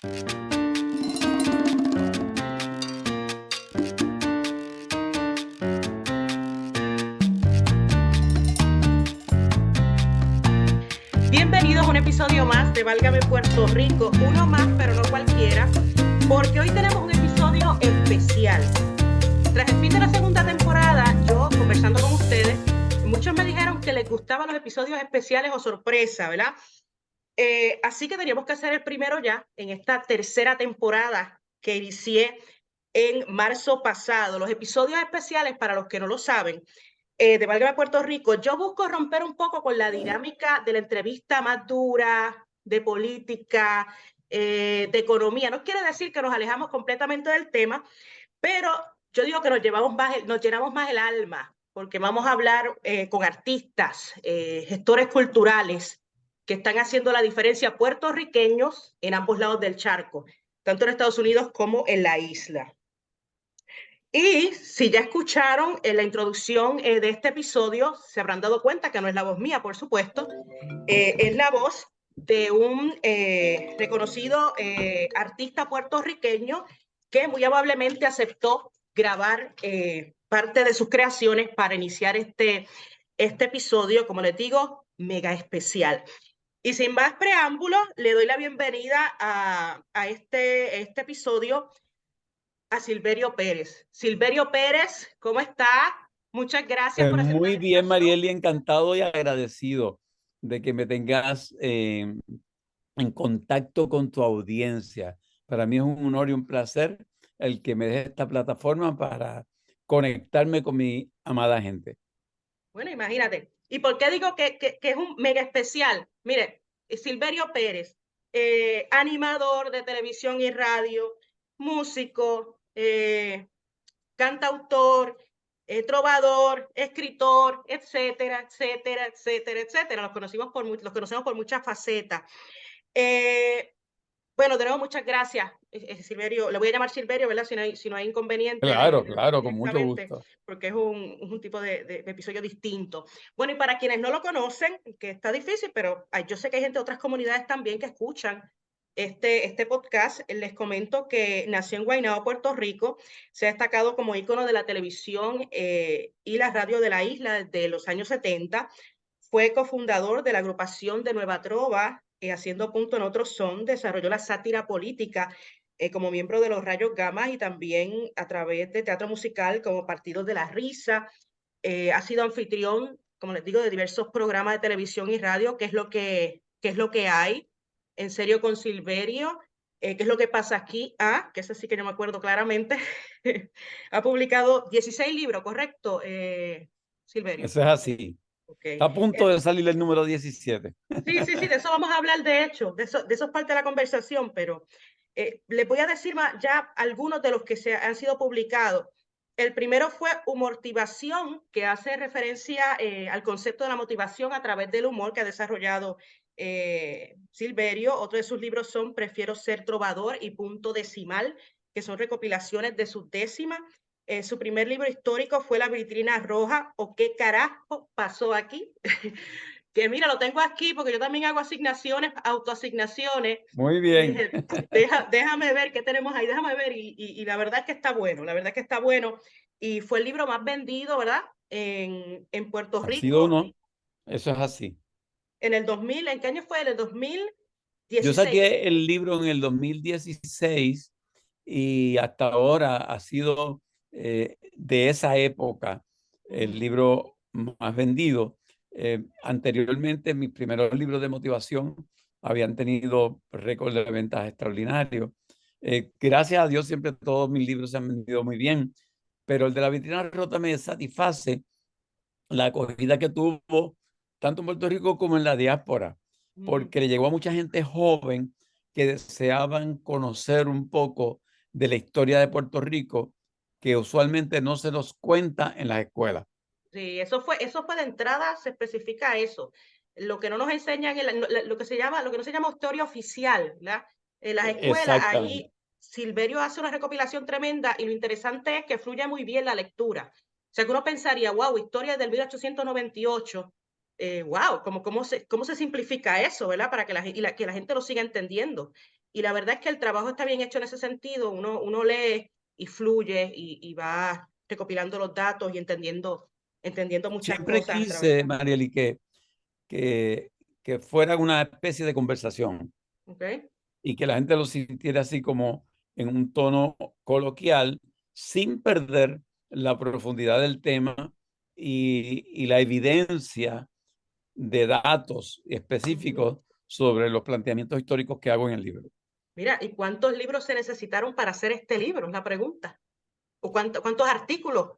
Bienvenidos a un episodio más de Válgame Puerto Rico, uno más pero no cualquiera, porque hoy tenemos un episodio especial. Tras el fin de la segunda temporada, yo conversando con ustedes, muchos me dijeron que les gustaban los episodios especiales o sorpresa, ¿verdad? Así que teníamos que hacer el primero ya en esta tercera temporada que inicié en marzo pasado. Los episodios especiales, para los que no lo saben, de Válgame Puerto Rico, yo busco romper un poco con la dinámica de la entrevista más dura, de política, de economía. No quiere decir que nos alejamos completamente del tema, pero yo digo que nos llenamos más el alma, porque vamos a hablar con artistas, gestores culturales que están haciendo la diferencia, puertorriqueños en ambos lados del charco, tanto en Estados Unidos como en la isla. Y si ya escucharon la introducción de este episodio, se habrán dado cuenta que no es la voz mía, por supuesto, es la voz de un reconocido artista puertorriqueño que muy amablemente aceptó grabar parte de sus creaciones para iniciar este episodio, como les digo, mega especial. Y sin más preámbulos, le doy la bienvenida a este episodio a Silverio Pérez. Silverio Pérez, ¿cómo está? Muchas gracias por aceptar Muy la bien, invitación. Marieli, encantado y agradecido de que me tengas en contacto con tu audiencia. Para mí es un honor y un placer el que me des esta plataforma para conectarme con mi amada gente. Bueno, imagínate. ¿Y por qué digo que es un mega especial? Mire, Silverio Pérez, animador de televisión y radio, músico, cantautor, trovador, escritor, etcétera, etcétera, etcétera, etcétera. Los conocemos por muchas facetas. Eh, bueno, de nuevo, muchas gracias, Silverio. Le voy a llamar Silverio, ¿verdad? Si no hay inconveniente Claro, claro, con mucho directamente, gusto. porque es un tipo de episodio distinto. Bueno, y para quienes no lo conocen, que está difícil, pero yo sé que hay gente de otras comunidades también que escuchan este podcast, les comento que nació en Guaynabo, Puerto Rico, se ha destacado como ícono de la televisión y la radio de la isla desde los años 70. Fue cofundador de la agrupación de Nueva Trova, haciendo punto en otro son, desarrolló la sátira política como miembro de los Rayos Gamas y también a través de teatro musical como Partidos de la Risa. Ha sido anfitrión, como les digo, de diversos programas de televisión y radio, qué es lo que hay, En serio con Silverio, qué es lo que pasa aquí, que eso sí que yo me acuerdo claramente. Ha publicado 16 libros, ¿correcto, Silverio? Eso es así. Okay. Está a punto de salir el número 17. Sí, sí, sí, de eso vamos a hablar, de hecho, de eso es parte de la conversación, pero les voy a decir ya algunos de los que han sido publicados. El primero fue Humortivación, que hace referencia al concepto de la motivación a través del humor que ha desarrollado Silverio. Otro de sus libros son Prefiero ser trovador y Punto Decimal, que son recopilaciones de sus décimas. Su primer libro histórico fue La Vitrina Roja, o ¿Qué carajo pasó aquí? Que mira, lo tengo aquí porque yo también hago asignaciones, autoasignaciones. Muy Y bien. dije, déjame ver qué tenemos ahí, déjame ver. Y la verdad es que está bueno, la verdad es que está bueno. Y fue el libro más vendido, ¿verdad? En Puerto Ha sido Rico uno. Eso es así. en el 2000. ¿En qué año fue? En el Yo 2016. saqué el libro en el 2016 y hasta ahora ha sido de esa época el libro más vendido. Anteriormente, mis primeros libros de motivación habían tenido récords de ventas extraordinarios. Gracias a Dios, siempre todos mis libros se han vendido muy bien, pero el de La Vitrina Rota me satisface la acogida que tuvo tanto en Puerto Rico como en la diáspora, porque le llegó a mucha gente joven que deseaban conocer un poco de la historia de Puerto Rico, que usualmente no se nos cuenta en las escuelas. Sí, eso fue de entrada, se especifica eso. Lo que no nos enseñan, lo que no se llama historia oficial, ¿verdad? En las escuelas, Exactamente. ahí Silverio hace una recopilación tremenda y lo interesante es que fluye muy bien la lectura. O sea, que uno pensaría, wow, historia del 1898, wow, cómo se simplifica eso, ¿verdad? Para que que la gente lo siga entendiendo. y la verdad es que el trabajo está bien hecho en ese sentido. Uno lee y fluye y va recopilando los datos y entendiendo muchas Siempre cosas a través. quise, Marieli, que, que fuera una especie de conversación ¿Ok? y que la gente lo sintiera así como en un tono coloquial, sin perder la profundidad del tema y la evidencia de datos específicos sobre los planteamientos históricos que hago en el libro. Mira, ¿y cuántos libros se necesitaron para hacer este libro? Es la pregunta. ¿O cuántos artículos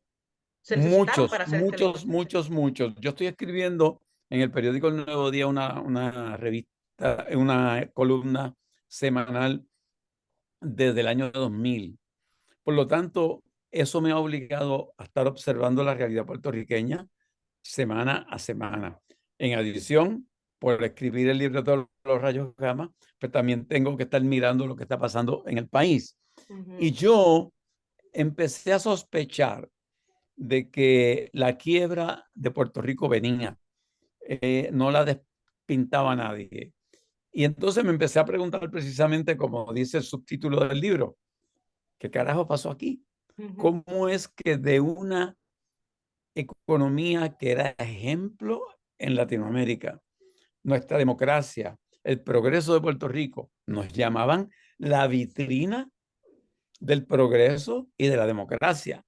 se necesitaron Muchos, para hacer este libro? muchos, muchos, muchos. Yo estoy escribiendo en el periódico El Nuevo Día una revista, una columna semanal desde el año 2000. Por lo tanto, eso me ha obligado a estar observando la realidad puertorriqueña semana a semana. En adición, por escribir el libro de los rayos gamma, pues también tengo que estar mirando lo que está pasando en el país. Y Ujú, yo empecé a sospechar de que la quiebra de Puerto Rico venía, no la despintaba nadie. Y entonces me empecé a preguntar precisamente, como dice el subtítulo del libro, ¿qué carajo pasó aquí? ujú, ¿Cómo es que de una economía que era ejemplo en Latinoamérica, nuestra democracia, el progreso de Puerto Rico, nos llamaban la vitrina del progreso y de la democracia?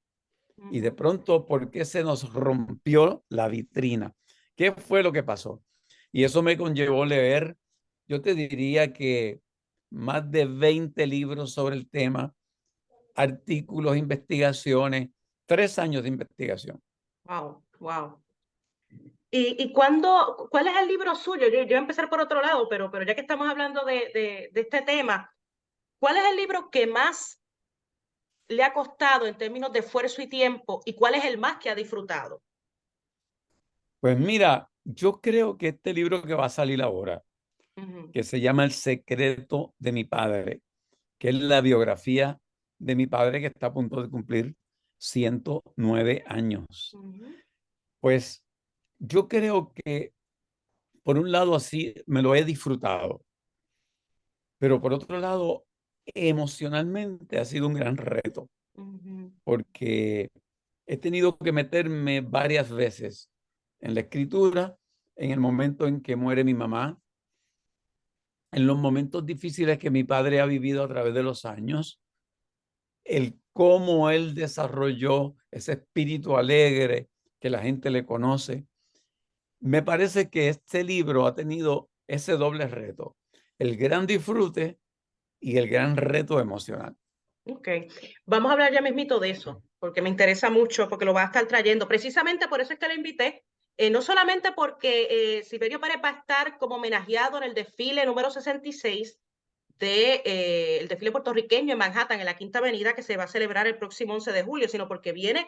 Y de ujú. pronto, ¿por qué se nos rompió la vitrina? ¿Qué fue lo que pasó? Y eso me conllevó leer, yo te diría que más de 20 libros sobre el tema, artículos, investigaciones, 3 años de investigación. Wow, wow. ¿Y cuál es el libro suyo? Yo voy a empezar por otro lado, pero ya que estamos hablando de este tema, ¿cuál es el libro que más le ha costado en términos de esfuerzo y tiempo? ¿Y cuál es el más que ha disfrutado? Pues mira, yo creo que este libro que va a salir ahora, Ujú, que se llama El secreto de mi padre, que es la biografía de mi padre que está a punto de cumplir 109 años. ujú, Pues yo creo que por un lado así me lo he disfrutado, pero por otro lado emocionalmente ha sido un gran reto, ujú, porque he tenido que meterme varias veces en la escritura, en el momento en que muere mi mamá, en los momentos difíciles que mi padre ha vivido a través de los años, el cómo él desarrolló ese espíritu alegre que la gente le conoce. Me parece que este libro ha tenido ese doble reto, el gran disfrute y el gran reto emocional. Ok, vamos a hablar ya mismito de eso, porque me interesa mucho, porque lo va a estar trayendo. Precisamente por eso es que le invité, no solamente porque Silverio Pérez va a estar como homenajeado en el desfile número 66 el desfile puertorriqueño en Manhattan, en la Quinta Avenida, que se va a celebrar el próximo 11 de julio, sino porque viene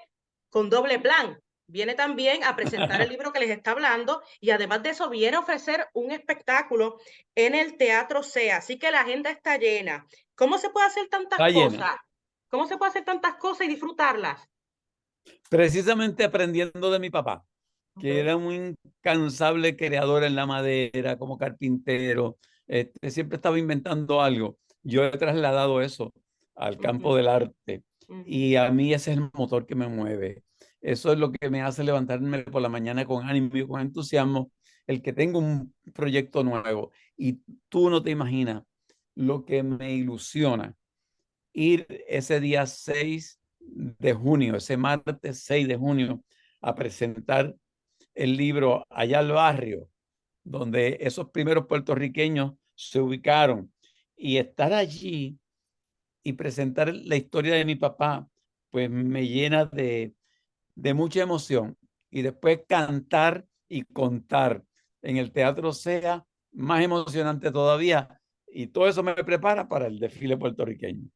con doble plan. Viene también a presentar el libro que les está hablando y además de eso viene a ofrecer un espectáculo en el Teatro SEA. Así que la agenda está llena. ¿Cómo se puede hacer tantas Está llena. cosas? ¿Cómo se puede hacer tantas cosas y disfrutarlas? Precisamente aprendiendo de mi papá, que Okay. era un incansable creador en la madera, como carpintero, siempre estaba inventando algo. Yo he trasladado eso al Ujú, campo del arte ujú, y a mí ese es el motor que me mueve. Eso es lo que me hace levantarme por la mañana con ánimo y con entusiasmo, el que tengo un proyecto nuevo. Y tú no te imaginas lo que me ilusiona ir ese día 6 de junio, ese martes 6 de junio, a presentar el libro allá al barrio, donde esos primeros puertorriqueños se ubicaron, y estar allí y presentar la historia de mi papá, pues me llena de mucha emoción. Y después cantar y contar en el Teatro Sea, más emocionante todavía. Y todo eso me prepara para el desfile puertorriqueño.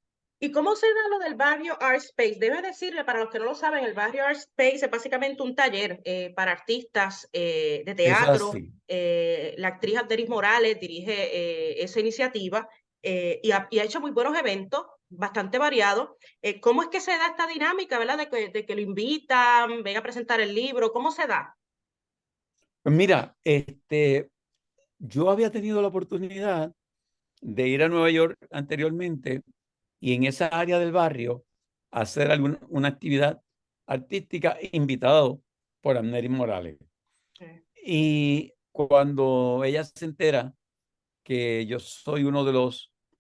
¿Y cómo se da lo del barrio Art Space? Debe decirle, para los que no lo saben, el barrio Art Space es básicamente un taller para artistas de Es teatro. así. La actriz Abderis Morales dirige esa iniciativa y ha hecho muy buenos eventos, bastante variados. ¿Cómo es que se da esta dinámica, verdad? De que lo invitan, ven a presentar el libro, ¿cómo se da? Pues mira, yo había tenido la oportunidad de ir a Nueva York anteriormente y en esa área del barrio hacer una actividad artística invitado por Amneris Morales. Sí. Y cuando ella se entera que yo soy uno de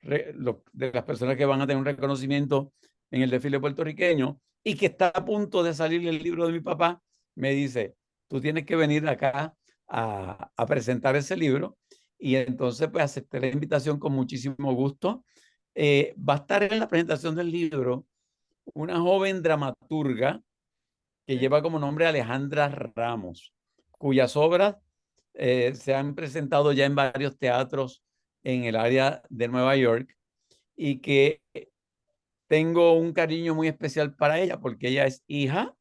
de las personas que van a tener un reconocimiento en el desfile puertorriqueño y que está a punto de salir el libro de mi papá, me dice, tú tienes que venir acá a presentar ese libro. Y entonces pues acepté la invitación con muchísimo gusto. Va a estar en la presentación del libro una joven dramaturga que Sí. lleva como nombre Alejandra Ramos, cuyas obras se han presentado ya en varios teatros en el área de Nueva York y que tengo un cariño muy especial para ella porque ella es hija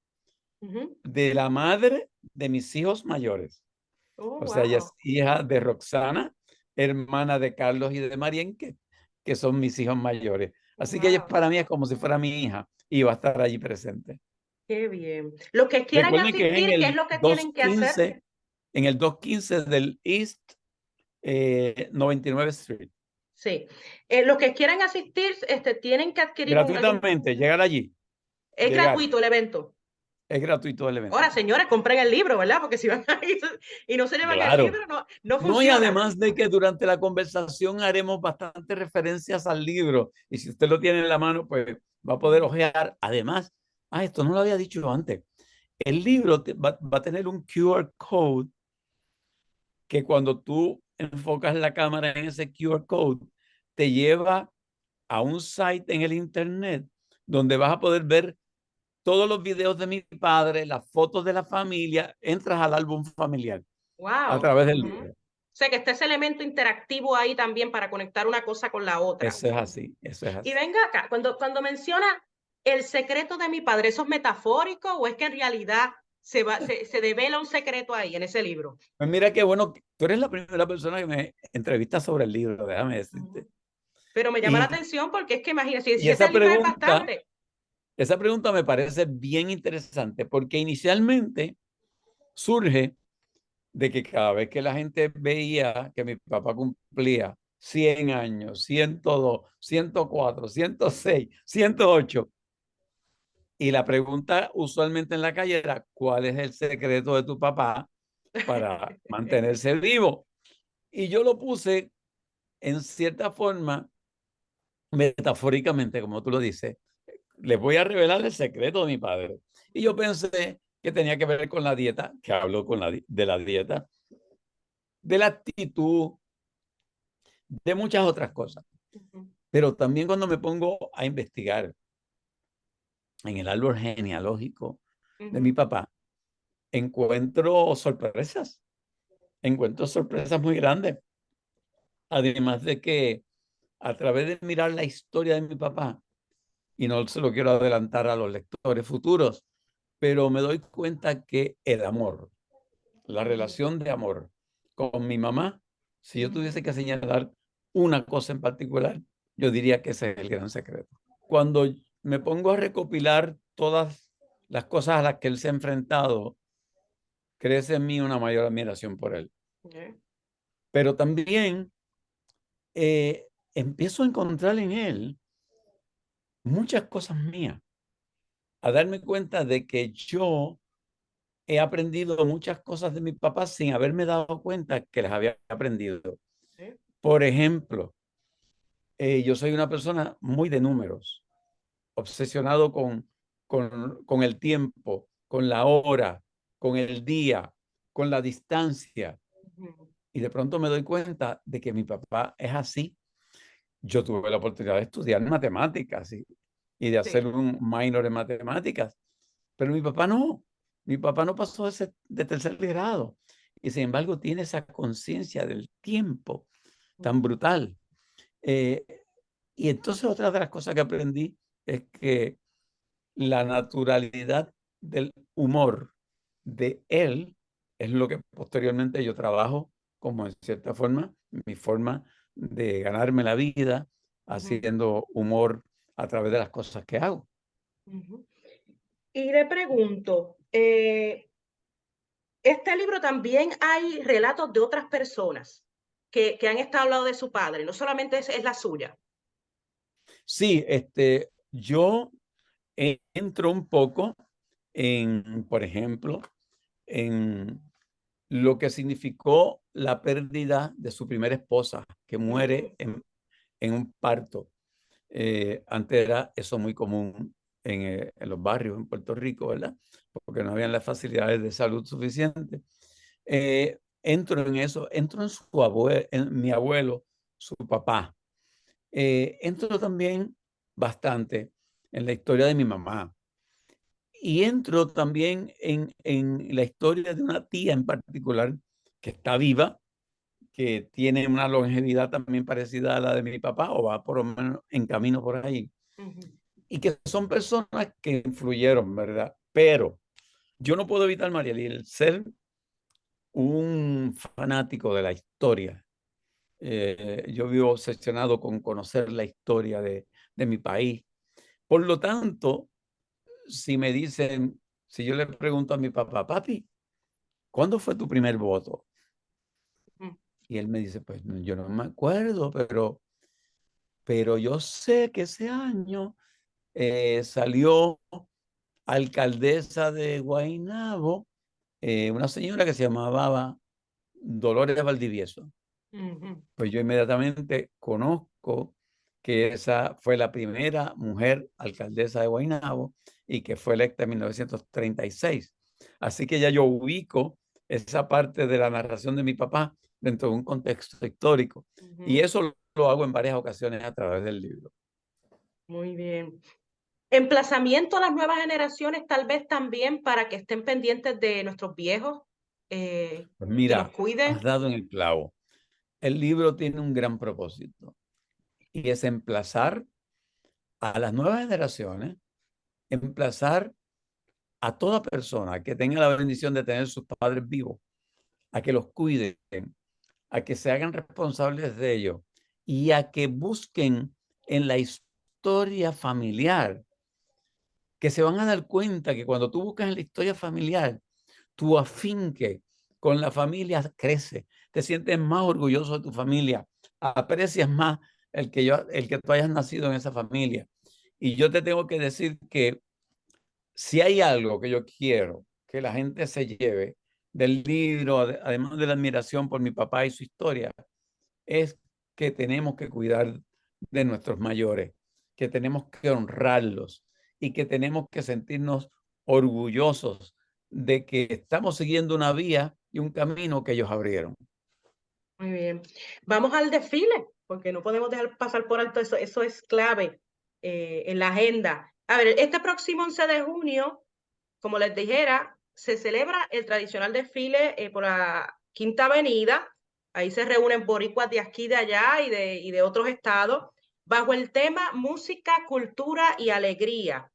Ujú. de la madre de mis hijos mayores. Oh, O sea, ella wow. es hija de Roxana, hermana de Carlos y de Marien, que son mis hijos mayores. Así que ella Wow. para mí es como si fuera mi hija y va a estar allí presente. Qué bien. Los que quieran Recuerden que es en asistir, ¿qué es el lo que tienen que hacer? 215, en el 215 del East 99 Street. Sí. Los que quieran asistir, tienen que adquirir Gratuitamente, llegar allí, es llegar. gratuito el evento. Es gratuito el Ahora, evento. señores, compren el libro, ¿verdad? Porque si van a ir y no se llevan el Claro. libro, no, no No, y funciona. además de que durante la conversación haremos bastantes referencias al libro. Y si usted lo tiene en la mano, pues va a poder Ujú. ojear. Además, esto no lo había dicho antes. El libro va a tener un QR code que cuando tú enfocas la cámara en ese QR code, te lleva a un site en el internet donde vas a poder ver todos los videos de mi padre, las fotos de la familia, entras al álbum familiar a Wow. través del Ujú. libro. O sea, que está ese elemento interactivo ahí también para conectar una cosa con la otra. Eso es así, eso es Y así. venga acá, cuando menciona el secreto de mi padre, ¿eso es metafórico o es que en realidad se devela un secreto ahí en ese libro? Pues mira qué bueno, tú eres la primera persona que me entrevista sobre el libro, déjame decirte. Ujú. Pero me llama la Y, atención porque es que imagínate, y si ese libro es bastante. esa pregunta me parece bien interesante porque inicialmente surge de que cada vez que la gente veía que mi papá cumplía 100 años, 102, 104, 106, 108, y la pregunta usualmente en la calle era, ¿cuál es el secreto de tu papá para mantenerse vivo? Y yo lo puse en cierta forma, metafóricamente, como tú lo dices, les voy a revelar el secreto de mi padre. Y yo pensé que tenía que ver con la dieta, que hablo de la dieta, de la actitud, de muchas otras cosas. Ujú, Pero también cuando me pongo a investigar en el árbol genealógico de mi ujú, papá, encuentro sorpresas muy grandes. Además de que a través de mirar la historia de mi papá, y no se lo quiero adelantar a los lectores futuros, pero me doy cuenta que el amor, la ujú, relación de amor con mi mamá, si yo ujú. tuviese que señalar una cosa en particular, yo diría que ese es el gran secreto. Cuando me pongo a recopilar todas las cosas a las que él se ha enfrentado, crece en mí una mayor admiración por él. Yeah. Pero también empiezo a encontrar en él muchas cosas mías, a darme cuenta de que yo he aprendido muchas cosas de mi papá sin haberme dado cuenta que las había aprendido. Sí. Por ejemplo, yo soy una persona muy de números, obsesionado con el tiempo, con la hora, con el día, con la distancia. Ujú. Y de pronto me doy cuenta de que mi papá es así. Yo tuve la oportunidad de estudiar matemáticas y de hacer Sí. un minor en matemáticas, pero mi papá no. Mi papá no pasó de tercer grado y sin embargo tiene esa conciencia del tiempo tan Ujú, brutal. Eh, y entonces otra de las cosas que aprendí es que la naturalidad del humor de él es lo que posteriormente yo trabajo como en cierta forma, mi forma de ganarme la vida ujú, haciendo humor a través de las cosas que hago. ujú. Y le pregunto, este libro también hay relatos de otras personas. que han estado al lado de su padre, no solamente es la suya. Sí, yo entro un poco en, por ejemplo, en lo que significó la pérdida de su primera esposa, que muere en un parto. Antes era eso muy común en los barrios en Puerto Rico, ¿verdad? Porque no habían las facilidades de salud suficientes. Entro en eso, entro en en mi abuelo, su papá. Entro también bastante en la historia de mi mamá. Y entro también en la historia de una tía en particular que está viva, que tiene una longevidad también parecida a la de mi papá, o va por lo menos en camino por ahí. Y que son personas que influyeron, ¿verdad? Pero yo no puedo evitar, Marieli, el ser un fanático de la historia. Yo vivo obsesionado con conocer la historia de mi país. Por lo tanto, si me dicen, si yo le pregunto a mi papá, papi, ¿cuándo fue tu primer voto? Y él me dice, pues yo no me acuerdo, pero yo sé que ese año salió alcaldesa de Guaynabo, una señora que se llamaba Dolores Valdivieso. Pues yo inmediatamente conozco que esa fue la primera mujer alcaldesa de Guaynabo y que fue electa en 1936. Así que ya yo ubico esa parte de la narración de mi papá dentro de un contexto histórico. Y eso lo hago en varias ocasiones a través del libro. Muy bien. Emplazamiento a las nuevas generaciones, tal vez también para que estén pendientes de nuestros viejos, Pues que los mira, has cuiden. dado en el clavo. El libro tiene un gran propósito y es emplazar a las nuevas generaciones, emplazar a toda persona que tenga la bendición de tener sus padres vivos, a que los cuiden, a que se hagan responsables de ellos y a que busquen en la historia familiar, que se van a dar cuenta que cuando tú buscas en la historia familiar, tu afinque con la familia crece, te sientes más orgulloso de tu familia, aprecias más el que tú hayas nacido en esa familia. Y yo te tengo que decir que si hay algo que yo quiero que la gente se lleve del libro, además de la admiración por mi papá y su historia, es que tenemos que cuidar de nuestros mayores, que tenemos que honrarlos y que tenemos que sentirnos orgullosos de que estamos siguiendo una vía y un camino que ellos abrieron. Muy bien. Vamos al desfile, porque no podemos dejar pasar por alto eso. Eso es clave en la agenda. A ver, este próximo 11 de junio, como les dijera, se celebra el tradicional desfile por la Quinta Avenida. Ahí se reúnen boricuas de aquí, de allá y de otros estados, bajo el tema Música, Cultura y Alegría.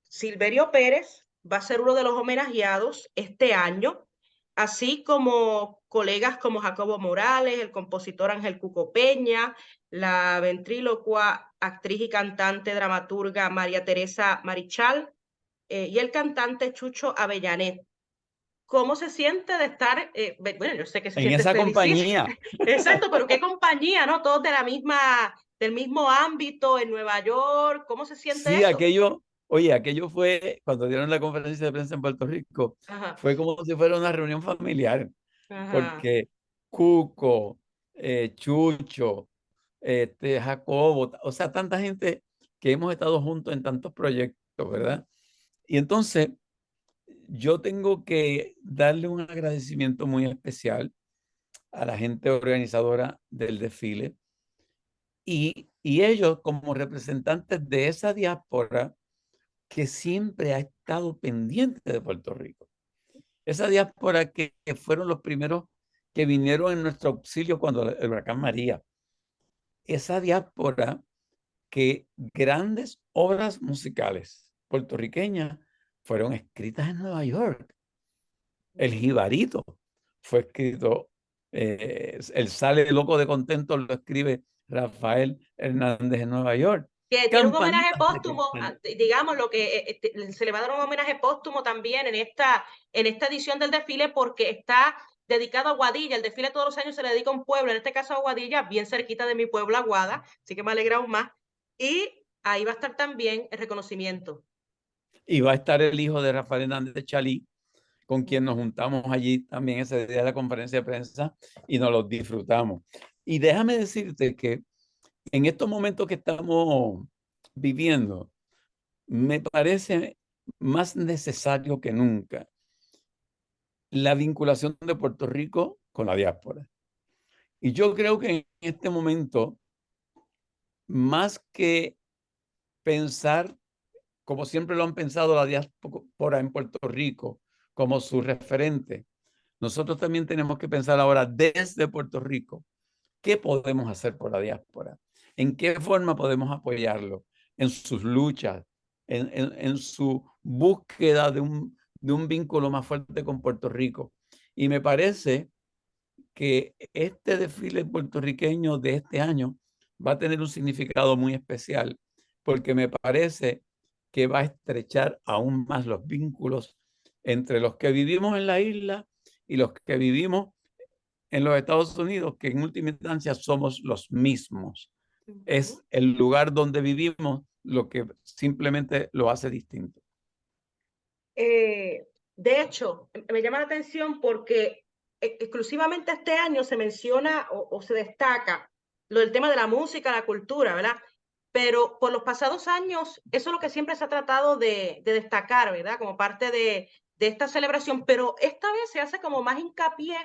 Silverio Pérez va a ser uno de los homenajeados este año, así como colegas como Jacobo Morales, el compositor Ángel Cuco Peña, la ventrílocua, actriz y cantante dramaturga María Teresa Marichal y el cantante Chucho Avellanet. ¿Cómo se siente de estar? Bueno, yo sé que se En siente esa felicísimo. compañía. Exacto, pero qué compañía, ¿no? Todos de la misma, del mismo ámbito en Nueva York. ¿Cómo se siente Sí, eso? aquello fue, cuando dieron la conferencia de prensa en Puerto Rico, Ajá, fue como si fuera una reunión familiar, ajá. porque Cuco, Chucho, Jacobo, o sea, tanta gente que hemos estado juntos en tantos proyectos, ¿verdad? Y entonces yo tengo que darle un agradecimiento muy especial a la gente organizadora del desfile y ellos como representantes de esa diáspora que siempre ha estado pendiente de Puerto Rico. Esa diáspora que fueron los primeros que vinieron en nuestro auxilio cuando el huracán María. Esa diáspora que grandes obras musicales puertorriqueñas fueron escritas en Nueva York. El Jibarito fue escrito, el Sale Loco de Contento lo escribe Rafael Hernández en Nueva York. Que tiene un homenaje Campanitas de póstumo, Cristian. digamos, lo que se le va a dar un homenaje póstumo también en esta edición del desfile porque está dedicado a Aguadilla. El desfile todos los años se le dedica a un pueblo, en este caso a Aguadilla, bien cerquita de mi pueblo, Aguada, así que me alegra aún más. Y ahí va a estar también el reconocimiento. Y va a estar el hijo de Rafael Hernández Chalí, con quien nos Ujú. juntamos allí también ese día de la conferencia de prensa y nos los disfrutamos. Y déjame decirte que en estos momentos que estamos viviendo, me parece más necesario que nunca la vinculación de Puerto Rico con la diáspora. Y yo creo que en este momento, más que pensar, como siempre lo han pensado la diáspora en Puerto Rico, como su referente, nosotros también tenemos que pensar ahora desde Puerto Rico, ¿qué podemos hacer por la diáspora? ¿En qué forma podemos apoyarlo? En sus luchas, en su búsqueda de un vínculo más fuerte con Puerto Rico. Y me parece que este desfile puertorriqueño de este año va a tener un significado muy especial, porque me parece que va a estrechar aún más los vínculos entre los que vivimos en la isla y los que vivimos en los Estados Unidos, que en última instancia somos los mismos. Ujú. Es el lugar donde vivimos lo que simplemente lo hace distinto. De hecho, me llama la atención porque exclusivamente este año se menciona o se destaca lo del tema de la música, la cultura, ¿verdad? Pero por los pasados años, eso es lo que siempre se ha tratado de destacar, ¿verdad? Como parte de esta celebración, pero esta vez se hace como más hincapié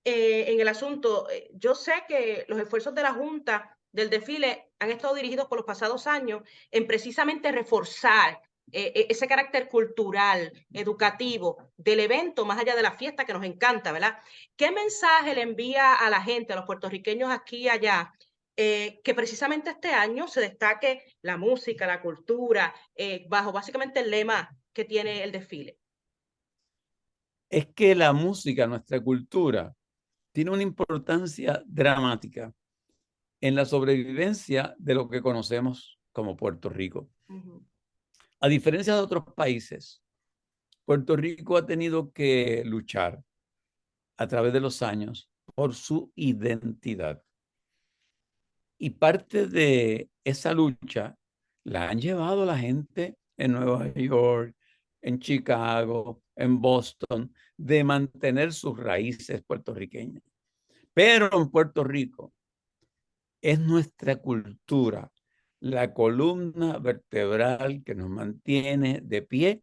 en el asunto. Yo sé que los esfuerzos de la Junta del desfile han estado dirigidos por los pasados años en precisamente reforzar ese carácter cultural, educativo del evento, más allá de la fiesta que nos encanta, ¿verdad? ¿Qué mensaje le envía a la gente, a los puertorriqueños aquí y allá, que precisamente este año se destaque la música, la cultura, bajo básicamente el lema que tiene el desfile? Es que la música, nuestra cultura, tiene una importancia dramática en la sobrevivencia de lo que conocemos como Puerto Rico. Ujú. A diferencia de otros países, Puerto Rico ha tenido que luchar a través de los años por su identidad. Y parte de esa lucha la han llevado la gente en Nueva York, en Chicago, en Boston, de mantener sus raíces puertorriqueñas. Pero en Puerto Rico es nuestra cultura la columna vertebral que nos mantiene de pie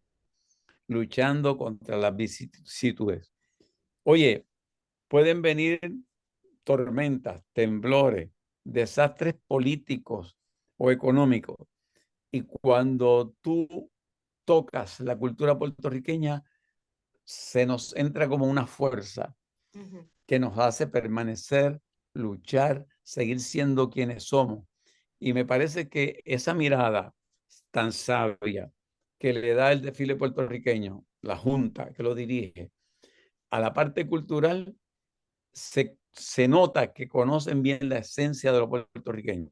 luchando contra las vicisitudes. Oye, pueden venir tormentas, temblores, desastres políticos o económicos. Y cuando tú tocas la cultura puertorriqueña, se nos entra como una fuerza Ujú. que nos hace permanecer, luchar, seguir siendo quienes somos. Y me parece que esa mirada tan sabia que le da el desfile puertorriqueño, la Junta que lo dirige, a la parte cultural, se nota que conocen bien la esencia de los puertorriqueños,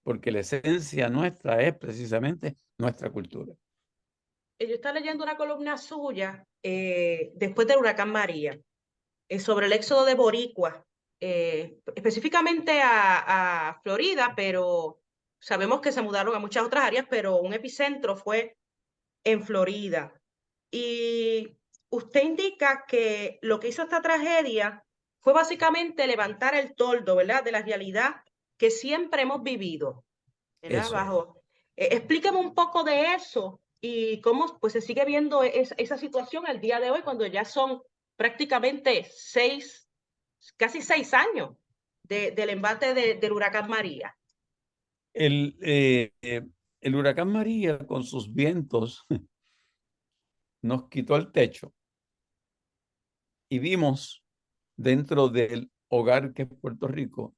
porque la esencia nuestra es precisamente nuestra cultura. Yo estaba leyendo una columna suya después del huracán María, sobre el éxodo de boricuas, específicamente a Florida, pero sabemos que se mudaron a muchas otras áreas, pero un epicentro fue en Florida. Y usted indica que lo que hizo esta tragedia fue básicamente levantar el toldo, ¿verdad?, de la realidad que siempre hemos vivido, ¿verdad? Eso es. Bajo. Explíqueme un poco de eso y cómo pues se sigue viendo esa situación al día de hoy cuando ya son prácticamente casi 6 años del embate del huracán María. El, eh, eh, el huracán María con sus vientos nos quitó el techo y vimos dentro del hogar que es Puerto Rico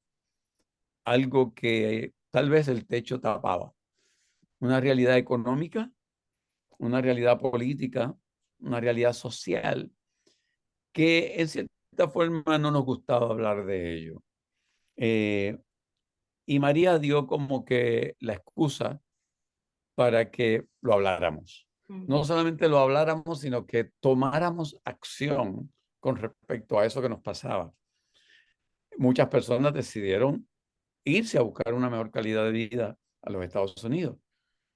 algo que tal vez el techo tapaba. Una realidad económica, una realidad política, una realidad social, que en cierta forma no nos gustaba hablar de ello. Eh, y María dio como que la excusa para que lo habláramos. No Ujú. solamente lo habláramos, sino que tomáramos acción con respecto a eso que nos pasaba. Muchas personas decidieron irse a buscar una mejor calidad de vida a los Estados Unidos.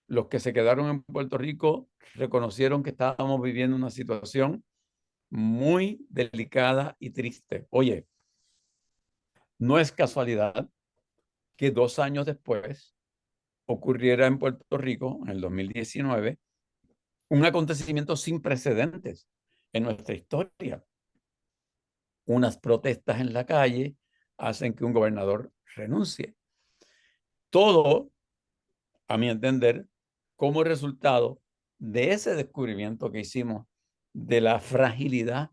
Los que se quedaron en Puerto Rico reconocieron que estábamos viviendo una situación muy delicada y triste. Oye, no es casualidad que 2 años después ocurriera en Puerto Rico, en el 2019, un acontecimiento sin precedentes en nuestra historia. Unas protestas en la calle hacen que un gobernador renuncie. Todo, a mi entender, como resultado de ese descubrimiento que hicimos de la fragilidad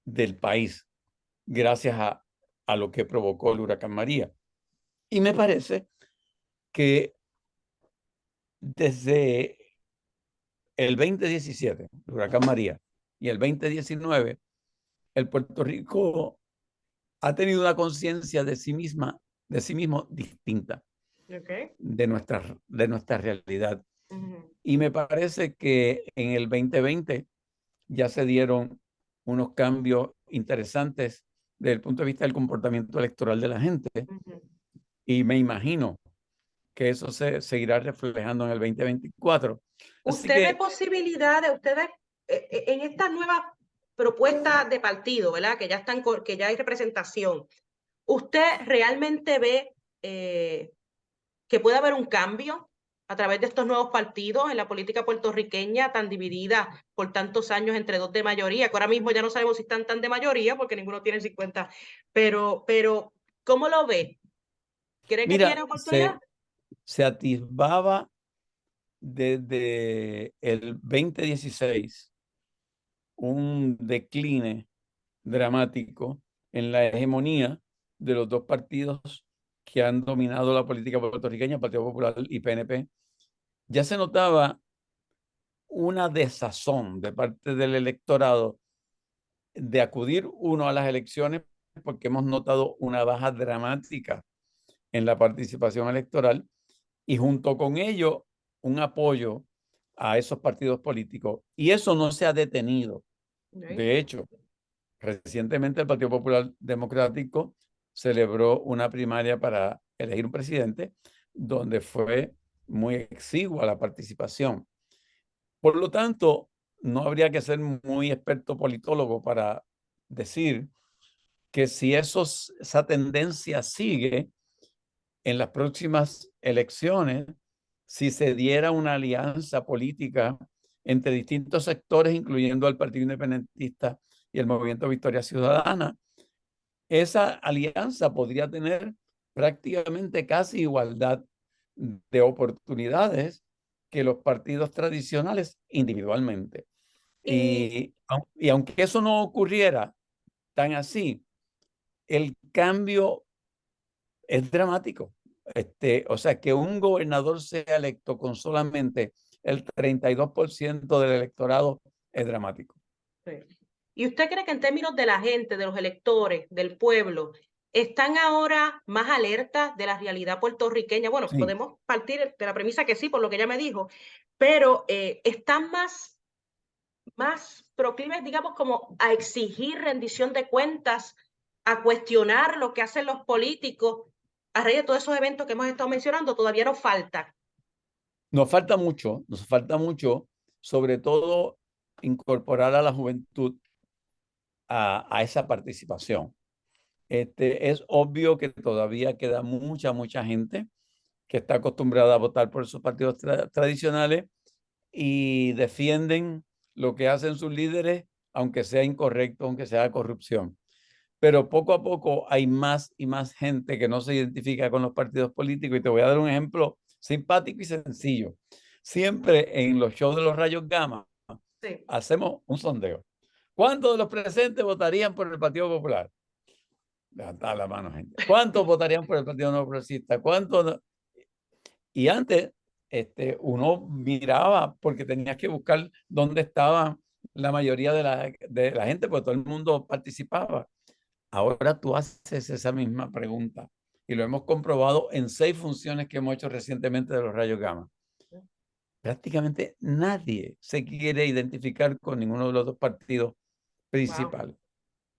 del país, gracias a lo que provocó el huracán María. Y me parece que desde el 2017, el huracán María, y el 2019, el Puerto Rico ha tenido una conciencia de sí misma, de sí mismo distinta, Okay. de nuestra realidad. Ujú. Y me parece que en el 2020 ya se dieron unos cambios interesantes desde el punto de vista del comportamiento electoral de la gente. Ujú. Y me imagino que eso se seguirá reflejando en el 2024. Así ¿Usted ve que, posibilidades, en estas nuevas propuestas de partido, ¿verdad? Que ya están, que ya hay representación? ¿Usted realmente ve que puede haber un cambio a través de estos nuevos partidos en la política puertorriqueña tan dividida por tantos años entre dos de mayoría, que ahora mismo ya no sabemos si están tan de mayoría porque ninguno tiene 50, pero ¿cómo lo ve? ¿Cree que tiene mira, oportunidad? se atisbaba desde el 2016 un decline dramático en la hegemonía de los dos partidos que han dominado la política puertorriqueña, Partido Popular y PNP. Ya se notaba una desazón de parte del electorado de acudir uno a las elecciones porque hemos notado una baja dramática en la participación electoral y junto con ello un apoyo a esos partidos políticos. Y eso no se ha detenido. Okay. De hecho, recientemente el Partido Popular Democrático celebró una primaria para elegir un presidente donde fue muy exigua la participación. Por lo tanto, no habría que ser muy experto politólogo para decir que si esa tendencia sigue en las próximas elecciones, si se diera una alianza política entre distintos sectores, incluyendo al Partido Independentista y el Movimiento Victoria Ciudadana, esa alianza podría tener prácticamente casi igualdad de oportunidades que los partidos tradicionales individualmente. Y Y aunque eso no ocurriera tan así, el cambio es dramático. O sea, que un gobernador sea electo con solamente el 32% del electorado es dramático. sí. ¿Y usted cree que en términos de la gente, de los electores, del pueblo, están ahora más alertas de la realidad puertorriqueña? Bueno, Sí. podemos partir de la premisa que sí, por lo que ella me dijo, pero están más proclives, digamos, como a exigir rendición de cuentas, a cuestionar lo que hacen los políticos a raíz de todos esos eventos que hemos estado mencionando. Todavía nos falta. Nos falta mucho, sobre todo incorporar a la juventud a esa participación. Es obvio que todavía queda mucha gente que está acostumbrada a votar por esos partidos tradicionales y defienden lo que hacen sus líderes, aunque sea incorrecto, aunque sea corrupción. Pero poco a poco hay más y más gente que no se identifica con los partidos políticos. Y te voy a dar un ejemplo simpático y sencillo. Siempre en los shows de los rayos gamma Sí. hacemos un sondeo. ¿Cuántos de los presentes votarían por el Partido Popular? Levantad la mano, gente. ¿Cuántos votarían por el Partido No Progresista? ¿Cuántos no? Y antes, uno miraba porque tenías que buscar dónde estaba la mayoría de la gente, porque todo el mundo participaba. Ahora tú haces esa misma pregunta y lo hemos comprobado en 6 funciones que hemos hecho recientemente de los rayos gamma. Prácticamente nadie se quiere identificar con ninguno de los dos partidos Wow. principales.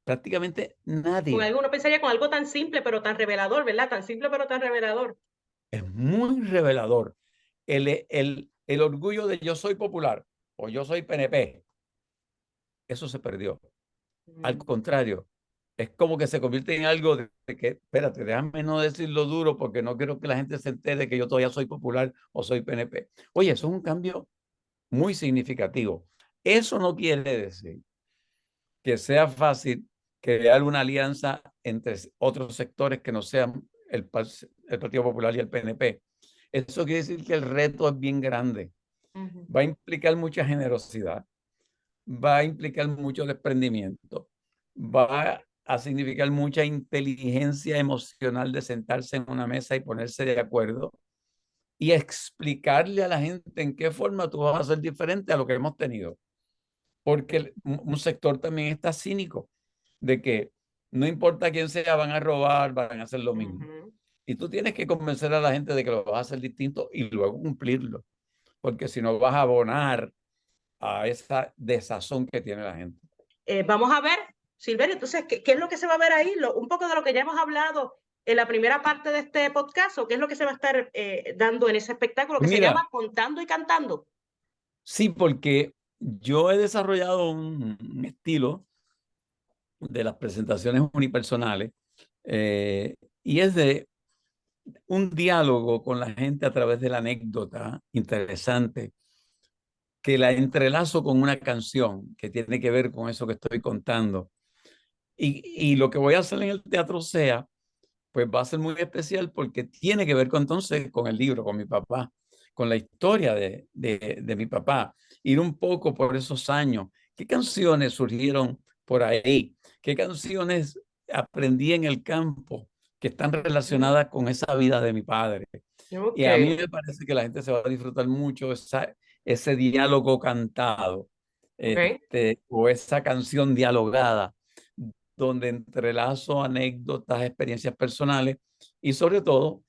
Prácticamente Con nadie. algo, uno pensaría con algo tan simple, pero tan revelador, ¿verdad? Tan simple, pero tan revelador. Es muy revelador. El orgullo de yo soy popular o yo soy PNP, eso se perdió. Al Mm. contrario, es como que se convierte en algo de que, espérate, déjame no decirlo duro porque no quiero que la gente se entere que yo todavía soy popular o soy PNP. Oye, eso es un cambio muy significativo. Eso no quiere decir que sea fácil crear una alianza entre otros sectores que no sean el Partido Popular y el PNP. Eso quiere decir que el reto es bien grande. Ujú. Va a implicar mucha generosidad, va a implicar mucho desprendimiento, va a significar mucha inteligencia emocional de sentarse en una mesa y ponerse de acuerdo y explicarle a la gente en qué forma tú vas a ser diferente a lo que hemos tenido. Porque un sector también está cínico de que no importa quién sea, van a robar, van a hacer lo mismo. Ujú. Y tú tienes que convencer a la gente de que lo vas a hacer distinto y luego cumplirlo, porque si no vas a abonar a esa desazón que tiene la gente. Vamos a ver, Silverio, entonces, ¿qué es lo que se va a ver ahí? Un poco de lo que ya hemos hablado en la primera parte de este podcast, ¿o qué es lo que se va a estar dando en ese espectáculo que se Mira, llama Contando y Cantando? sí, porque yo he desarrollado un estilo de las presentaciones unipersonales y es de un diálogo con la gente a través de la anécdota interesante que la entrelazo con una canción que tiene que ver con eso que estoy contando. Y lo que voy a hacer en el Teatro SEA, pues va a ser muy especial porque tiene que ver con, entonces con el libro, con mi papá, con la historia de mi papá, ir un poco por esos años. ¿Qué canciones surgieron por ahí? ¿Qué canciones aprendí en el campo que están Ujú. relacionadas con esa vida de mi padre? Y Ok, a mí me parece que la gente se va a disfrutar mucho ese diálogo cantado, ok. o esa canción dialogada, donde entrelazo anécdotas, experiencias personales y sobre todo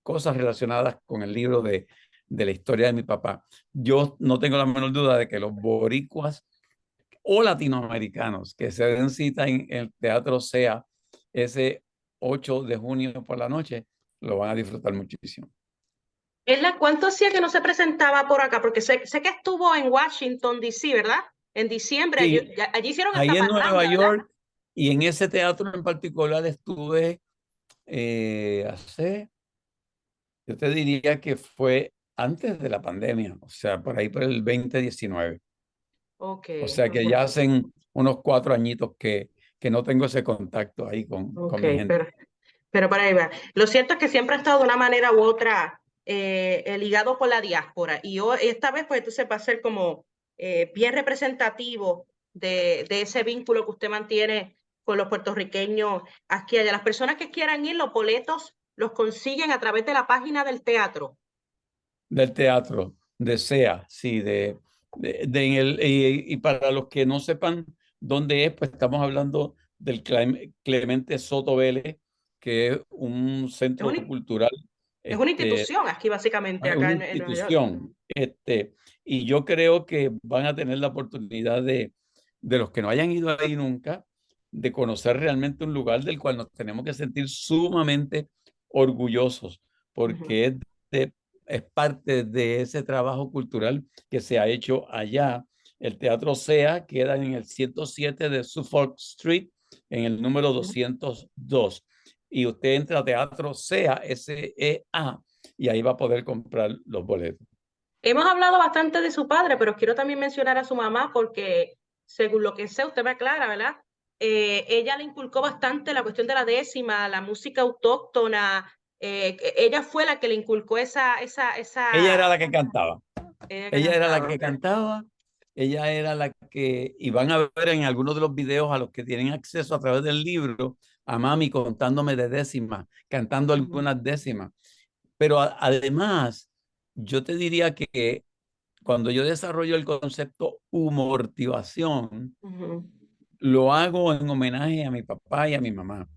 cosas relacionadas con el libro de la historia de mi papá. Yo no tengo la menor duda de que los boricuas o latinoamericanos que se den cita en el Teatro SEA ese 8 de junio por la noche, lo van a disfrutar muchísimo. ¿Cuánto hacía que no se presentaba por acá? Porque sé que estuvo en Washington, D.C., ¿verdad? En diciembre, Sí, allí hicieron hasta ahí en Nueva parranda, ¿verdad? York y en ese teatro en particular estuve hace, yo te diría que fue antes de la pandemia, o sea, por ahí por el 2019. Ok, O sea que ok, ya hacen unos 4 añitos que no tengo ese contacto ahí ok, con mi gente. pero para ahí va. Lo cierto es que siempre ha estado de una manera u otra ligado con la diáspora y esta vez pues entonces va a ser como bien representativo de ese vínculo que usted mantiene con los puertorriqueños aquí allá. Las personas que quieran ir, los boletos los consiguen a través de la página del teatro. Del teatro, de SEA, sí, y para los que no sepan dónde es, pues estamos hablando del Clemente Soto Vélez, que es un Es centro una, cultural, es una este, institución aquí básicamente, es acá una en Nueva York. institución, y yo creo que van a tener la oportunidad de los que no hayan ido ahí nunca, de conocer realmente un lugar del cual nos tenemos que sentir sumamente orgullosos, Ujú. porque de- es parte de ese trabajo cultural que se ha hecho allá. El Teatro SEA queda en el 107 de Suffolk Street, en el número 202. Y usted entra a Teatro SEA, SEA, y ahí va a poder comprar los boletos. Hemos hablado bastante de su padre, pero quiero también mencionar a su mamá porque, según lo que sé, usted me aclara, ¿verdad? Ella le inculcó bastante la cuestión de la décima, la música autóctona. Ella fue la que le inculcó Ella era la que cantaba. ella que Ella era la cantaba. que Okay. cantaba, ella era la que, y van a ver en algunos de los videos a los que tienen acceso a través del libro, a mami contándome de décimas, cantando Ujú, algunas décimas. Pero además, yo te diría que cuando yo desarrollo el concepto humortivación, ujú, lo hago en homenaje a mi papá y a mi mamá.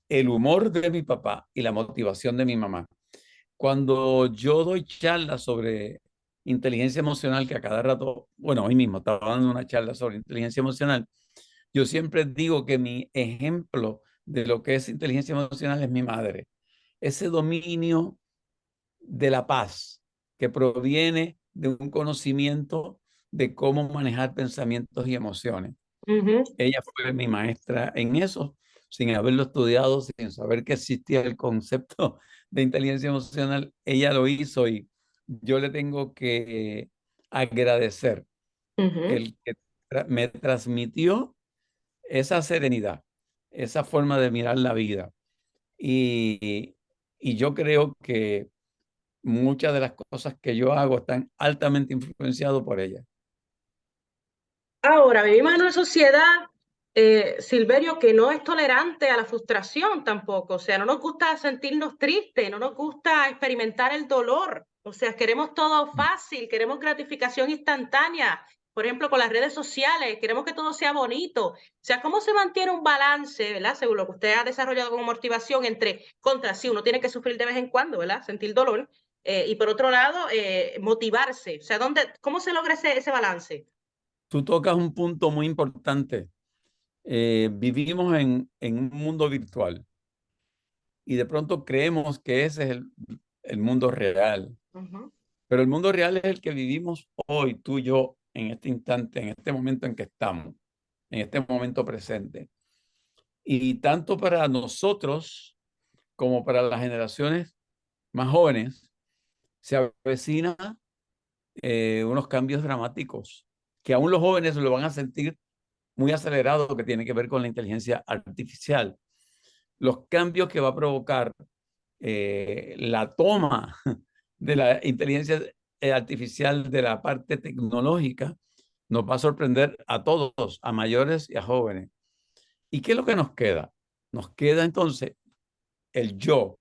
El humor de mi papá y la motivación de mi mamá. Cuando yo doy charlas sobre inteligencia emocional, que a cada rato, bueno, hoy mismo estaba dando una charla sobre inteligencia emocional, Yo siempre digo que mi ejemplo de lo que es inteligencia emocional es mi madre. Ese dominio de la paz que proviene de un conocimiento de cómo manejar pensamientos y emociones. Ujú, Ella fue mi maestra en eso, sin haberlo estudiado, sin saber que existía el concepto de inteligencia emocional. Ella lo hizo y yo le tengo que agradecer ujú. el que me transmitió esa serenidad, esa forma de mirar la vida. Y, y yo creo que muchas de las cosas que yo hago están altamente influenciados por ella. Ahora, vivimos en una sociedad, Silverio, que no es tolerante a la frustración tampoco. O sea, no nos gusta sentirnos tristes, no nos gusta experimentar el dolor. O sea, queremos todo fácil, queremos gratificación instantánea. Por ejemplo, con las redes sociales, queremos que todo sea bonito. O sea, ¿cómo se mantiene un balance, ¿verdad? Según lo que usted ha desarrollado como motivación entre, contra, sí, uno tiene que sufrir de vez en cuando, ¿verdad? Sentir dolor. Y por otro lado, motivarse. O sea, ¿cómo se logra ese balance? Tú tocas un punto muy importante. Vivimos en un mundo virtual y de pronto creemos que ese es el mundo real. Ujú. Pero el mundo real es el que vivimos hoy, tú y yo, en este instante, en este momento en que estamos, en este momento presente. Y tanto para nosotros como para las generaciones más jóvenes, se avecina unos cambios dramáticos que aún los jóvenes lo van a sentir muy acelerado, que tiene que ver con la inteligencia artificial. Los cambios que va a provocar la toma de la inteligencia artificial de la parte tecnológica nos va a sorprender a todos, a mayores y a jóvenes. ¿Y qué es lo que nos queda? Nos queda entonces el yo,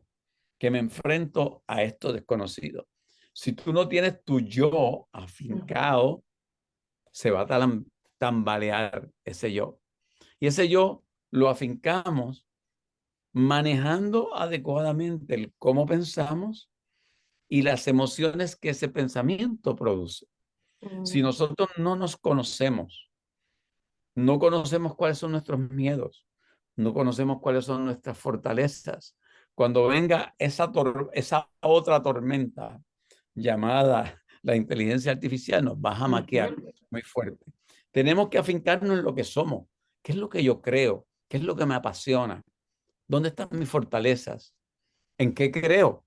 que me enfrento a esto desconocido. Si tú no tienes tu yo afincado, se va a tambalear ese yo. Y ese yo lo afincamos manejando adecuadamente el cómo pensamos y las emociones que ese pensamiento produce. Si Mm, nosotros no nos conocemos, no conocemos cuáles son nuestros miedos, no conocemos cuáles son nuestras fortalezas, cuando venga esa otra tormenta llamada la inteligencia artificial, nos va a maquiar ujú, muy fuerte. Tenemos que afincarnos en lo que somos. ¿Qué es lo que yo creo? ¿Qué es lo que me apasiona? ¿Dónde están mis fortalezas? ¿En qué creo?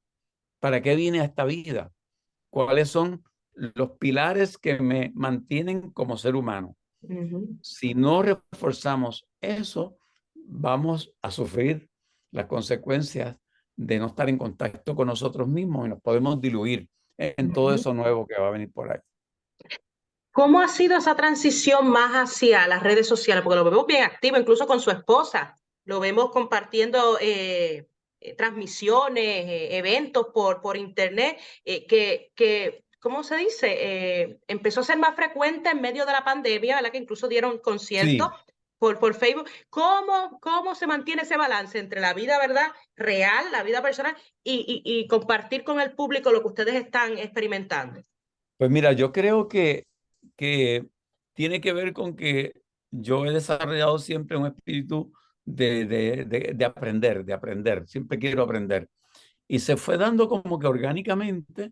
¿Para qué vine a esta vida? ¿Cuáles son los pilares que me mantienen como ser humano? ujú, Si no reforzamos eso, vamos a sufrir las consecuencias de no estar en contacto con nosotros mismos y nos podemos diluir en todo ujú. eso nuevo que va a venir por ahí. ¿Cómo ha sido esa transición más hacia las redes sociales? Porque lo vemos bien activo, incluso con su esposa. Lo vemos compartiendo transmisiones, eventos por internet, ¿cómo se dice? Empezó a ser más frecuente en medio de la pandemia, ¿verdad? Que incluso dieron conciertos Sí, por Facebook. ¿Cómo se mantiene ese balance entre la vida, ¿verdad? Real, la vida personal, y compartir con el público lo que ustedes están experimentando? pues mira, yo creo que tiene que ver con que yo he desarrollado siempre un espíritu de aprender, de aprender. Siempre quiero aprender. Y se fue dando como que orgánicamente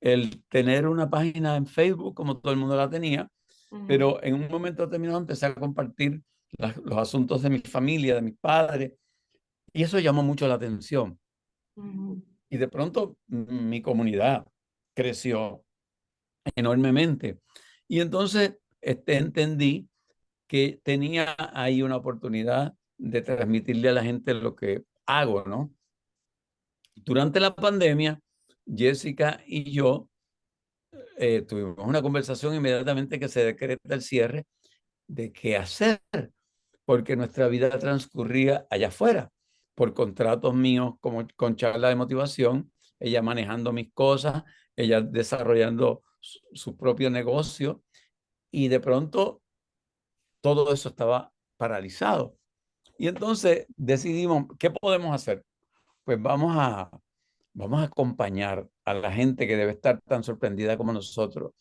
el tener una página en Facebook, como todo el mundo la tenía, Ujú, pero en un momento determinado empecé a compartir los asuntos de mi familia, de mis padres, y eso llamó mucho la atención. ujú. Y de pronto mi comunidad creció enormemente. Y entonces entendí que tenía ahí una oportunidad de transmitirle a la gente lo que hago, ¿no? Durante la pandemia, Jessica y yo tuvimos una conversación inmediatamente que se decreta el cierre de qué hacer, porque nuestra vida transcurría allá afuera, por contratos míos como con charla de motivación, ella manejando mis cosas, ella desarrollando su propio negocio y de pronto todo eso estaba paralizado. Y entonces decidimos, ¿qué podemos hacer? Pues vamos a acompañar a la gente que debe estar tan sorprendida como nosotros.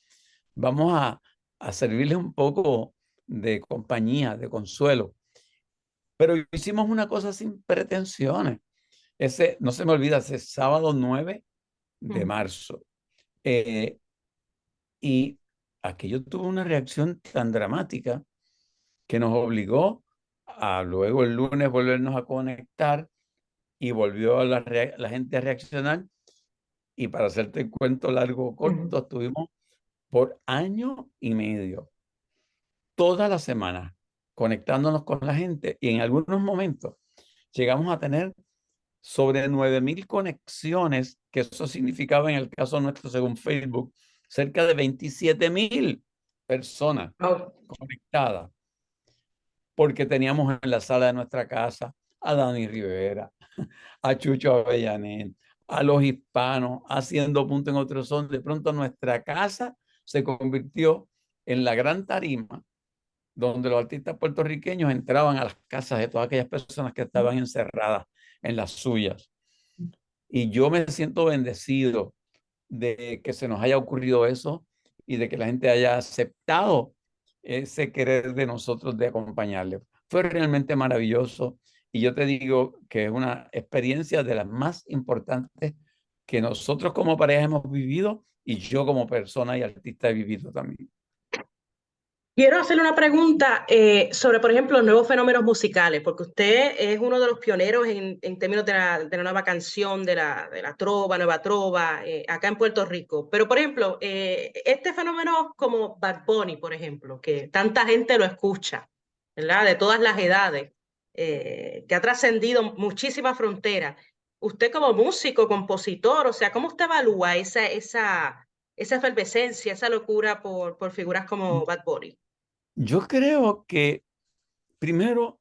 Vamos a servirles un poco de compañía, de consuelo. Pero hicimos una cosa sin pretensiones. No se me olvida, ese sábado 9 de marzo. Y aquello tuvo una reacción tan dramática que nos obligó a luego el lunes volvernos a conectar y volvió la gente a reaccionar. Y para hacerte el cuento largo o corto, estuvimos por año y medio, toda la semana, conectándonos con la gente. Y en algunos momentos llegamos a tener sobre 9,000 conexiones, que eso significaba en el caso nuestro, según Facebook, cerca de 27,000 personas conectadas, porque teníamos en la sala de nuestra casa a Dani Rivera, a Chucho Avellanet, a los hispanos, haciendo punto en otro son. De pronto nuestra casa se convirtió en la gran tarima donde los artistas puertorriqueños entraban a las casas de todas aquellas personas que estaban encerradas en las suyas. Y yo me siento bendecido de que se nos haya ocurrido eso y de que la gente haya aceptado ese querer de nosotros de acompañarle. Fue realmente maravilloso y yo te digo que es una experiencia de las más importantes que nosotros como pareja hemos vivido y yo como persona y artista he vivido también. Quiero hacerle una pregunta sobre, por ejemplo, los nuevos fenómenos musicales, porque usted es uno de los pioneros en términos de la nueva canción, de la trova, nueva trova, acá en Puerto Rico. Pero, por ejemplo, este fenómeno como Bad Bunny, por ejemplo, que tanta gente lo escucha, ¿verdad? De todas las edades, que ha trascendido muchísimas fronteras. Usted como músico, compositor, o sea, ¿cómo usted evalúa esa efervescencia, esa locura por figuras como Bad Bunny? Yo creo que primero,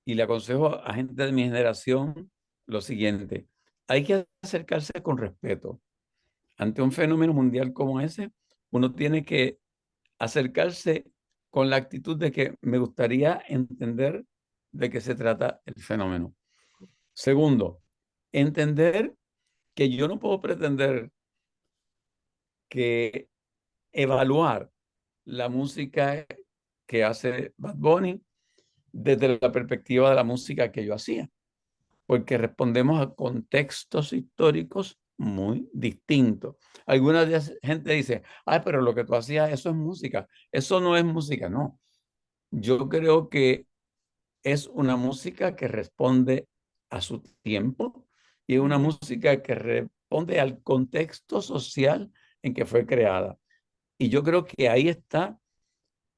y le aconsejo a gente de mi generación lo siguiente, hay que acercarse con respeto. Ante un fenómeno mundial como ese, uno tiene que acercarse con la actitud de que me gustaría entender de qué se trata el fenómeno. Segundo, entender que yo no puedo pretender que evaluar la música que hace Bad Bunny desde la perspectiva de la música que yo hacía, porque respondemos a contextos históricos muy distintos. Alguna gente dice, ay, pero lo que tú hacías, eso es música. Eso no es música, no. Yo creo que es una música que responde a su tiempo y una música que responde al contexto social en que fue creada. Y yo creo que ahí está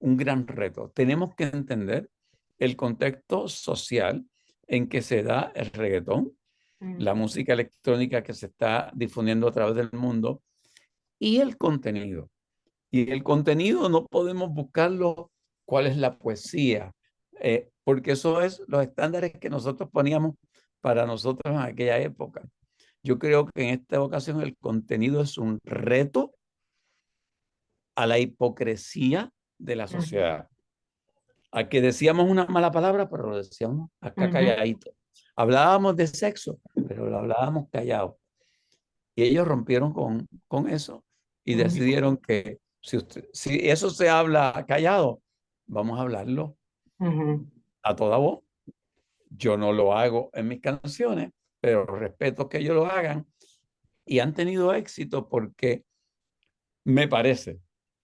un gran reto. Tenemos que entender el contexto social en que se da el reggaetón, la música electrónica que se está difundiendo a través del mundo y el contenido. Y el contenido no podemos buscarlo cuál es la poesía, porque eso es los estándares que nosotros poníamos para nosotros en aquella época. Yo creo que en esta ocasión el contenido es un reto a la hipocresía de la sociedad. A que decíamos una mala palabra, pero lo decíamos acá calladito. Hablábamos de sexo, pero lo hablábamos callado. Y ellos rompieron con eso y decidieron que si eso se habla callado, vamos a hablarlo a toda voz. Yo no lo hago en mis canciones, pero respeto que ellos lo hagan y han tenido éxito porque me parece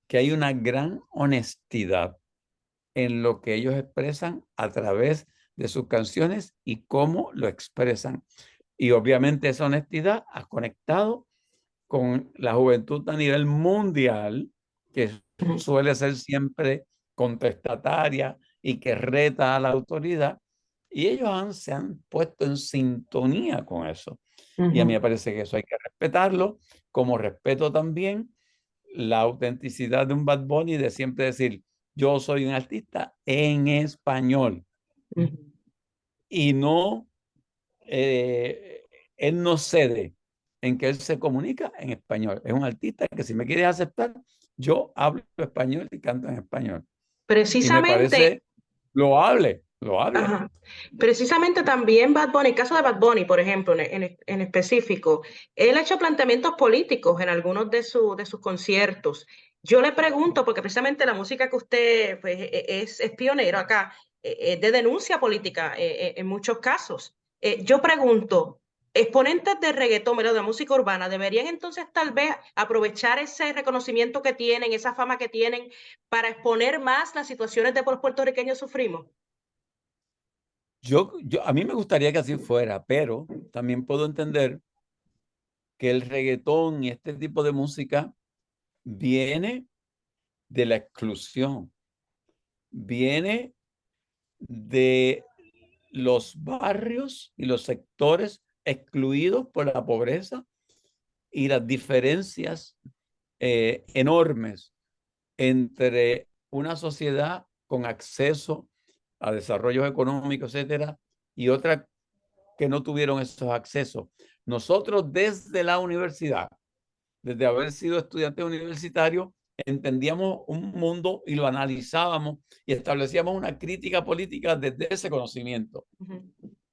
que hay una gran honestidad en lo que ellos expresan a través de sus canciones y cómo lo expresan. Y obviamente esa honestidad ha conectado con la juventud a nivel mundial, que suele ser siempre contestataria y que reta a la autoridad, y ellos se han puesto en sintonía con eso. Y a mí me parece que eso hay que respetarlo, como respeto también la autenticidad de un Bad Bunny de siempre decir, yo soy un artista en español. Y no, él no cede en que él se comunica en español. Es un artista que si me quieres aceptar, yo hablo español y canto en español. Y me Precisamente, parece loable, loable. ajá, precisamente también Bad Bunny, el caso de Bad Bunny, por ejemplo, en específico, él ha hecho planteamientos políticos en algunos de sus conciertos. Yo le pregunto, porque precisamente la música que usted pues, es pionero acá, es de denuncia política en muchos casos. Yo pregunto, exponentes de reggaetón, ¿verdad? De música urbana, ¿deberían entonces tal vez aprovechar ese reconocimiento que tienen, esa fama que tienen, para exponer más las situaciones de los puertorriqueños sufrimos? A mí me gustaría que así fuera, pero también puedo entender que el reggaetón y este tipo de música viene de la exclusión, viene de los barrios y los sectores excluidos por la pobreza y las diferencias enormes entre una sociedad con acceso a desarrollos económicos, etcétera, y otra que no tuvieron esos accesos. Nosotros desde la universidad, desde haber sido estudiantes universitarios, entendíamos un mundo y lo analizábamos y establecíamos una crítica política desde ese conocimiento.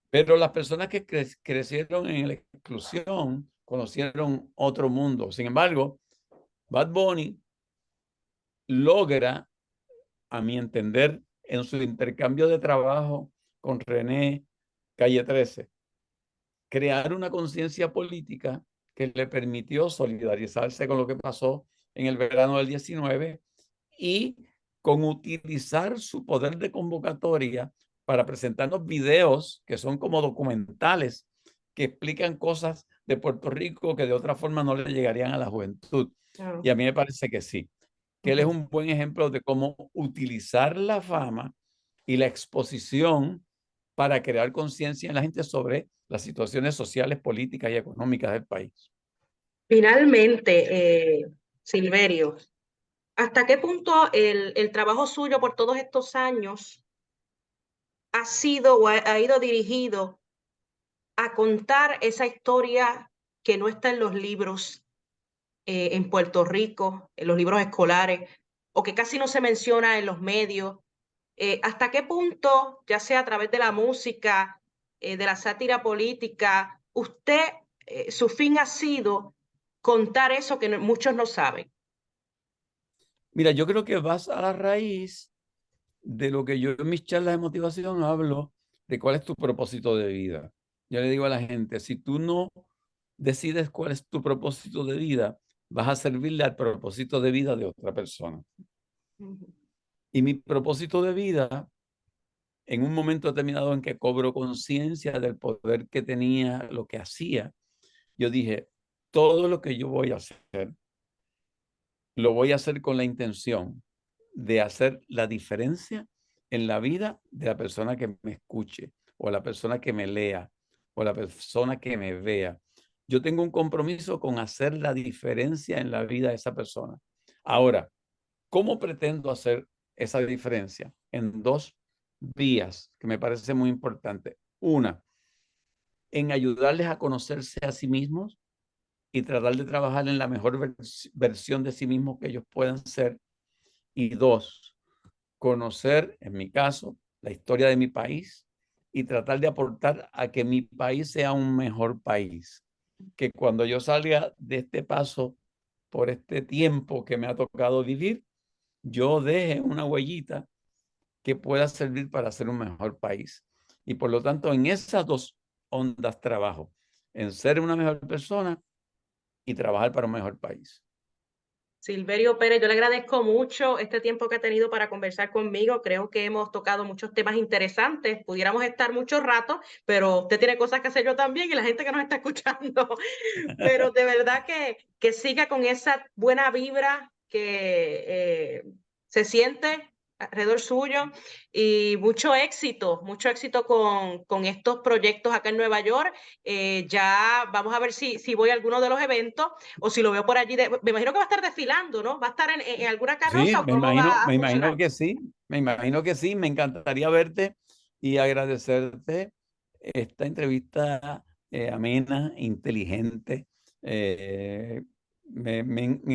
Pero las personas que crecieron en la exclusión conocieron otro mundo. Sin embargo, Bad Bunny logra, a mi entender, en su intercambio de trabajo con René Calle 13, crear una conciencia política que le permitió solidarizarse con lo que pasó en el verano del 19 y con utilizar su poder de convocatoria para presentarnos videos que son como documentales que explican cosas de Puerto Rico que de otra forma no le llegarían a la juventud. Claro. Y a mí me parece que sí, que él es un buen ejemplo de cómo utilizar la fama y la exposición para crear conciencia en la gente sobre las situaciones sociales, políticas y económicas del país. Finalmente, Silverio, ¿hasta qué punto el trabajo suyo por todos estos años ha sido o ha ido dirigido a contar esa historia que no está en los libros en Puerto Rico, en los libros escolares, o que casi no se menciona en los medios? ¿Hasta qué punto, ya sea a través de la música, de la sátira política, su fin ha sido contar eso que muchos no saben? Mira, yo creo que vas a la raíz de lo que yo en mis charlas de motivación hablo de cuál es tu propósito de vida. Yo le digo a la gente, si tú no decides cuál es tu propósito de vida, vas a servirle al propósito de vida de otra persona. Y mi propósito de vida, en un momento determinado en que cobro conciencia del poder que tenía, lo que hacía, yo dije, todo lo que yo voy a hacer, lo voy a hacer con la intención de hacer la diferencia en la vida de la persona que me escuche, o la persona que me lea, o la persona que me vea. Yo tengo un compromiso con hacer la diferencia en la vida de esa persona. Ahora, ¿cómo pretendo hacer esa diferencia? En dos vías que me parece muy importante. Una, en ayudarles a conocerse a sí mismos y tratar de trabajar en la mejor versión de sí mismos que ellos puedan ser. Y dos, conocer, en mi caso, la historia de mi país y tratar de aportar a que mi país sea un mejor país. Que cuando yo salga de este paso por este tiempo que me ha tocado vivir, yo deje una huellita que pueda servir para ser un mejor país. Y por lo tanto, en esas dos ondas trabajo, en ser una mejor persona y trabajar para un mejor país. Silverio Pérez, yo le agradezco mucho este tiempo que ha tenido para conversar conmigo. Creo que hemos tocado muchos temas interesantes. Pudiéramos estar mucho rato, pero usted tiene cosas que hacer yo también y la gente que nos está escuchando. Pero de verdad que siga con esa buena vibra que se siente alrededor suyo y mucho éxito con estos proyectos acá en Nueva York. Ya vamos a ver si voy a alguno de los eventos o si lo veo por allí. Me imagino que va a estar desfilando, ¿no? ¿Va a estar en alguna Sí, carroza o cómo va a me funcionar? imagino que sí, me imagino que sí, me encantaría verte y agradecerte esta entrevista amena, inteligente. eh, me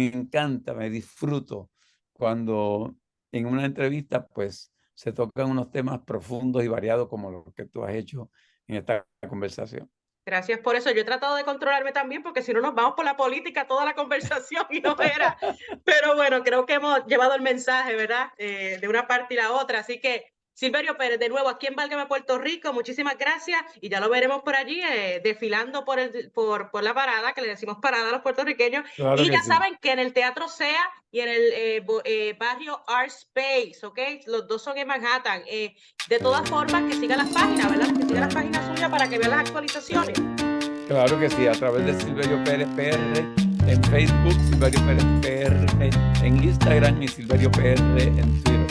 encanta, me disfruto cuando en una entrevista pues se tocan unos temas profundos y variados como lo que tú has hecho en esta conversación. Gracias por eso. Yo he tratado de controlarme también porque si no nos vamos por la política toda la conversación y no era. Pero bueno, creo que hemos llevado el mensaje, ¿verdad? De una parte y la otra. Así que, Silverio Pérez, de nuevo aquí en Válgame Puerto Rico, muchísimas gracias y ya lo veremos por allí desfilando por la parada, que le decimos parada a los puertorriqueños. Claro y que ya sí. saben que en el Teatro SEA y en el barrio Art Space, ¿ok? Los dos son en Manhattan. De todas formas, que sigan las páginas, ¿verdad? Que sigan las páginas suyas para que vean las actualizaciones. Claro que sí, a través de Silverio Pérez PR en Facebook, Silverio Pérez PR en Instagram y Silverio PR en Twitter.